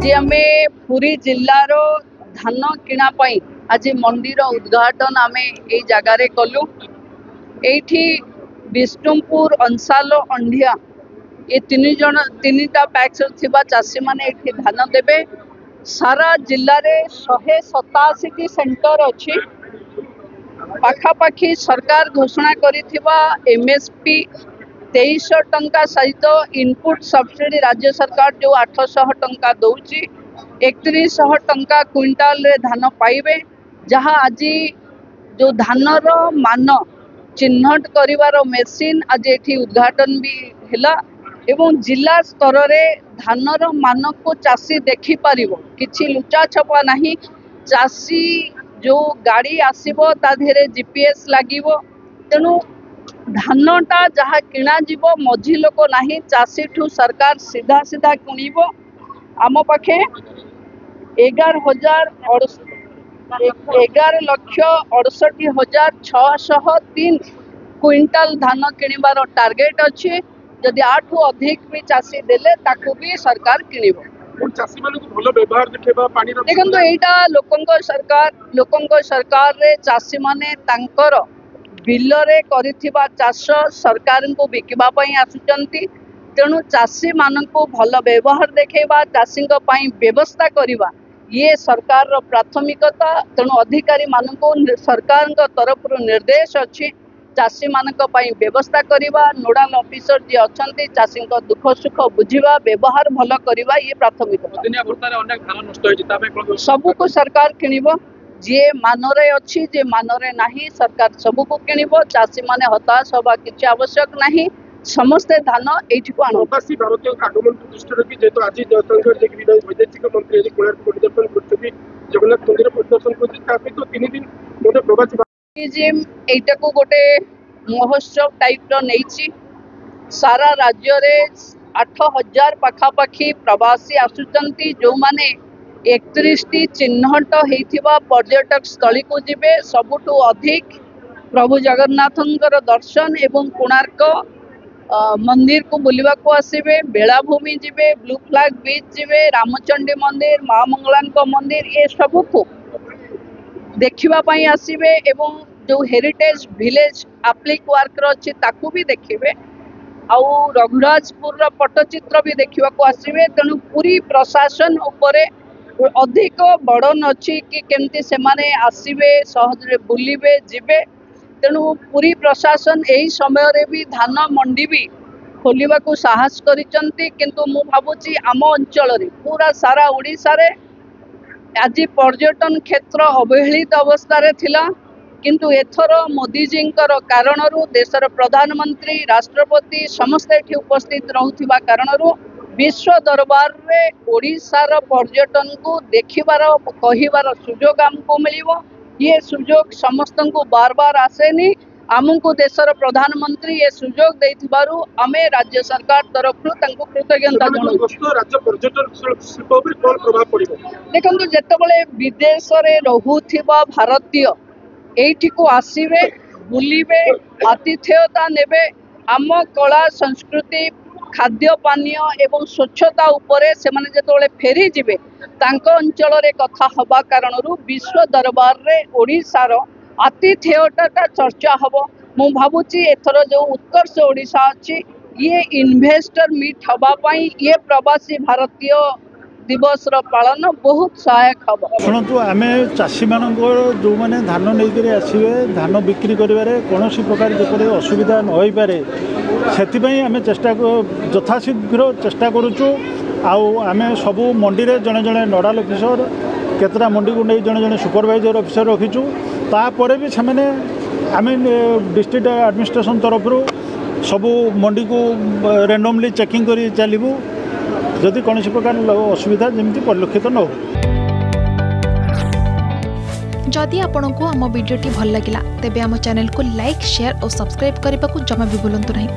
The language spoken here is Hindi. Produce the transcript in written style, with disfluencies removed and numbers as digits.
आज आम पुरी जिल्लार धान किणा आज मंडीर उद्घाटन आम ए जगार कलु। एठी विष्णुपुर अंसाल अंडिया ये तीनटा पैक्स थिबा चाषी माने एठी धान देबे। सारा जिल्ला रे 187 सेंटर अच्छी। पाखापाखि सरकार घोषणा करिथिबा एमएसपी 2300 टंका सहित इनपुट सब्सिडी राज्य सरकार जो 800 टंका दौची 3100 टंका क्विंटाल रे धान पाइबे। जहाँ आज जो धानर मान चिन्हट करिवार मेसीन आज एठी उद्घाटन भी हैला एवं जिला स्तर रे धानर मान को चाषी देखि पारिबो। किछि लुचा छपा नहीं। चाषी जो गाड़ी आसीबो ता धेरे जीपीएस लागिबो। तेणु धानटा जहाँ किणा जीवो मझी लोक नहीं। चाषी ठू सरकार सीधा सीधा किणिबो। आम पाखे 11,68,603 क्विंटाल धान किणिबार टार्गेट अच्छी। जदि आठू अधिक भी चाषी देले ताकू भी सरकार किणिबो। देखो यहाँ लोकंको सरकार रे चाषी माने तांकर बिल रे करिथिबा चाष सरकार को बिकिबा पई आसुचंती। तेणु चाषी मानक भल व्यवहार देखा चाषी व्यवस्था करवा ये सरकार रो प्राथमिकता। तेणु अधिकारी मानक सरकार तरफ निर्देश अच्छी चाषी मानक व्यवस्था करवा। नोडाल ऑफिसर जी अच्छा चाषी दुख सुख बुझा व्यवहार भल करवा ये प्राथमिकता। सबू को सरकार किणिबो। जे मानरे अच्छी जे मानरे नहीं सरकार सबू को किणिबो। चाषी माने हताश होबा किछि आवश्यक नहीं। समस्ते धान एठी को आनो। प्रवासी भारतीय आगमन दृष्टि रखी जेतो आज जयशंकर जी वैदेशिक मंत्री आज कोणार्क परिदर्शन करछथि जगन्नाथ मंदिर परिदर्शन करछथि तापि तो 3 दिन मोटे प्रवासी जिम एटा को गोटे महोत्सव टाइप रो नेछि। सारा राज्य रे 8000 पाखापाखी प्रवासी आसुचंती जो माने 31 टी चिन्हट हेथिबा पर्यटक स्थली को जिबे। सबुठु अधिक प्रभु जगन्नाथंकर दर्शन एवं कोणार्क मंदिर को बुलवा को आसबे। बेलाभूमि जिबे, ब्लू फ्लैग बीच जिबे, रामचंडी मंदिर, माँ मंगला मंदिर ये सबू को देखिबा पई आसबे। एवं जो हेरिटेज विलेज आप्लिक वर्क अच्छी ताकू भी देखिबे। आउ रघुराजपुर पट्टचित्र भी देखा को आसबे। तेणु पूरी प्रशासन उपरे अधिक बड़न अच्छी कि केमती से माने आसबे सहजरे बुलिबे जिबे। तेणु पूरी प्रशासन यही समय रे भी धान मंडी भी खोलिबा को साहस करिसंती। किंतु मु भाबुची आम अंचल रे पूरा सारा ओडिसा रे आज पर्यटन क्षेत्र अवहेलित अवस्था रे थिला। किंतु एथर मोदी जींकर कारणरू देशर प्रधानमंत्री राष्ट्रपति समस्त एठी उपस्थित रहुथिबा कारणरू विश्व दरबार रे ओडिसार पर्यटन को देखिबार कहिबार सुजोग हमको मिलिबो। ये सुजोग समस्त को बार बार आसेनी। आमको देशर प्रधानमंत्री ये सुजोग देथिबारु आमे राज्य सरकार तरफ कृतज्ञता देखो। जेतबले विदेश रे रहुथिबा भारतीय एठी को आसीबे बुलिबे आतिथेयता नेबे। आम कला संस्कृति खाद्य पानीय एवं स्वच्छता उपरे से माने जेतबले फेरी जिबे तांको अंचल रे कथा हबा कारणरू विश्व दरबार रे ओडिसार आतिथेयता चर्चा हबो। मु भाबुची एथर जो उत्कर्ष ओडिसा अछि ये इन्वेस्टर मीट हबा पई ये प्रवासी भारतीय दिवस रो पालन बहुत सहायक हबो। शुणु आम चाषी मान जो मैंने धान नहीं आसवे धान बिक्री करें कौन प्रकार जपरी असुविधा न हो पारे से आम चेष्टा यथाशीघ्र चेष्टा करुचु। आम सबू मंडी रे जड़े जड़े नोडाल ऑफिसर केतटा मंडी को नहीं जड़े जड़े सुपरवाइजर ऑफिसर रखीचु। तापर भी से आम डिस्ट्रिक्ट एडमिनिस्ट्रेशन तरफ सबू मंडी को रैंडमली चेकिंग कर चलू जदि कौन प्रकार असुविधा जमी परिलक्षित न हो। जदि आपंक आम भिडी भल लगा तेब आम चैनल को लाइक शेयर और सब्सक्राइब करने को जमा भी भूलु नहीं।